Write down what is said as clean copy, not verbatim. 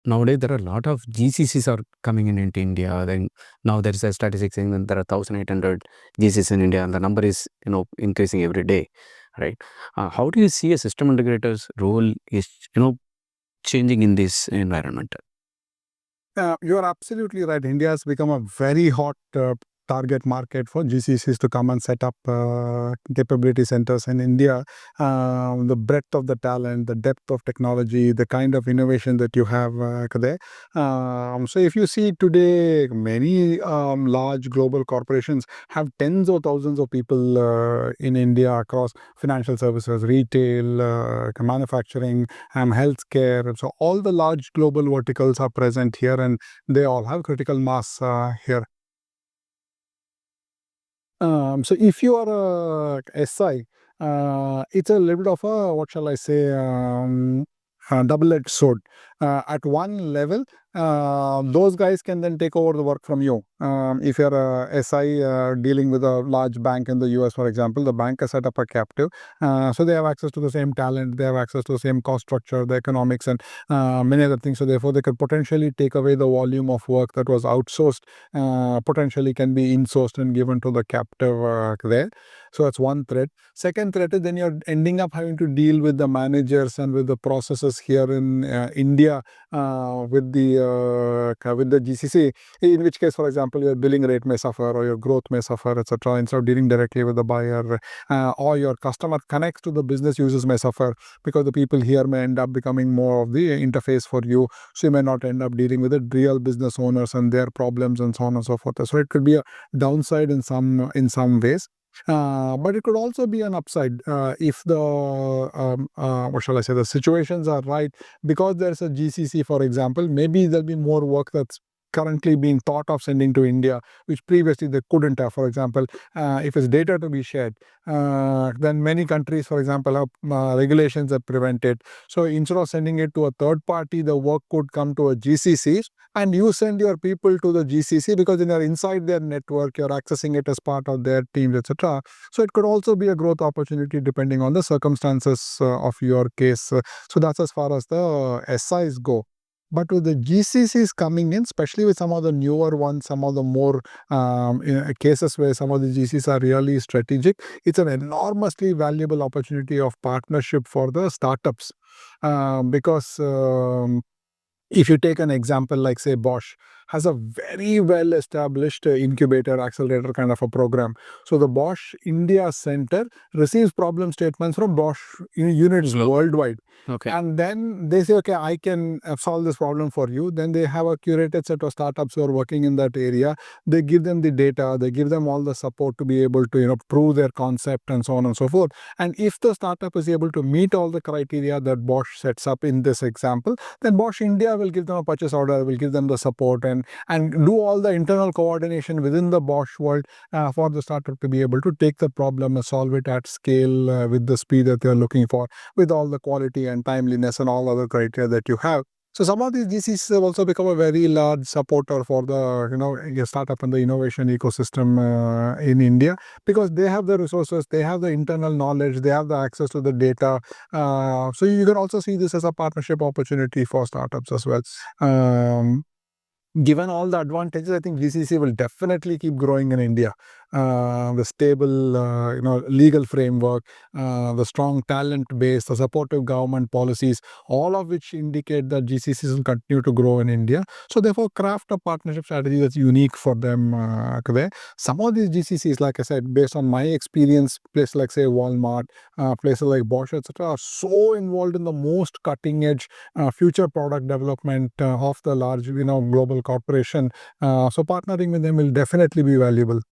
nowadays there are a lot of GCCs are coming into India. Then now there is a statistic saying that there are 1,800 GCCs in India, and the number is increasing every day, right? How do you see a system integrator's role is changing in this environment? You are absolutely right. India has become a very hot target market for GCCs to come and set up capability centers in India. The breadth of the talent, the depth of technology, the kind of innovation that you have there. So if you see today, many large global corporations have tens of thousands of people in India across financial services, retail, manufacturing, healthcare. So all the large global verticals are present here, and they all have critical mass here. So if you are a SI, it's a little bit of a, what shall I say, double-edged sword. At one level, those guys can then take over the work from you. If you're a SI dealing with a large bank in the US, for example, the bank has set up a captive. So they have access to the same talent, they have access to the same cost structure, the economics, and many other things. So therefore, they could potentially take away the volume of work that was outsourced, potentially can be insourced and given to the captive there. So that's one threat. Second threat is then you're ending up having to deal with the managers and with the processes here in India with the GCC. In which case, for example, your billing rate may suffer or your growth may suffer, etc. Instead of dealing directly with the buyer, or your customer connects to the business users may suffer because the people here may end up becoming more of the interface for you. So you may not end up dealing with the real business owners and their problems and so on and so forth. So it could be a downside in some ways. But it could also be an upside if the what shall I say, the situations are right. Because there's a GCC, for example, maybe there'll be more work that's currently being thought of sending to India, which previously they couldn't have. For example, if it's data to be shared, then many countries, for example, have regulations that prevent it. So instead of sending it to a third party, the work could come to a GCC, and you send your people to the GCC because then you're inside their network, you're accessing it as part of their teams, etc. So it could also be a growth opportunity depending on the circumstances of your case. So that's as far as the SIs go. But with the GCCs coming in, especially with some of the newer ones, some of the more cases where some of the GCs are really strategic, it's an enormously valuable opportunity of partnership for the startups. Because if you take an example like, say, Bosch has a very well established incubator accelerator kind of a program. So the Bosch India Center receives problem statements from Bosch units worldwide. Okay. And then they say, okay, I can solve this problem for you. Then they have a curated set of startups who are working in that area. They give them the data, they give them all the support to be able to prove their concept and so on and so forth. And if the startup is able to meet all the criteria that Bosch sets up in this example, then Bosch India will give them a purchase order, will give them the support, and do all the internal coordination within the Bosch world for the startup to be able to take the problem and solve it at scale with the speed that they're looking for, with all the quality and timeliness and all other criteria that you have. So some of these GCs have also become a very large supporter for the startup and the innovation ecosystem in India, because they have the resources, they have the internal knowledge, they have the access to the data. So you can also see this as a partnership opportunity for startups as well. Given all the advantages, I think GCC will definitely keep growing in India. The stable, legal framework, the strong talent base, the supportive government policies, all of which indicate that GCCs will continue to grow in India. So therefore, craft a partnership strategy that's unique for them there. Some of these GCCs, like I said, based on my experience, places like, say, Walmart, places like Bosch, etc., are so involved in the most cutting edge future product development of the large global corporation. So partnering with them will definitely be valuable.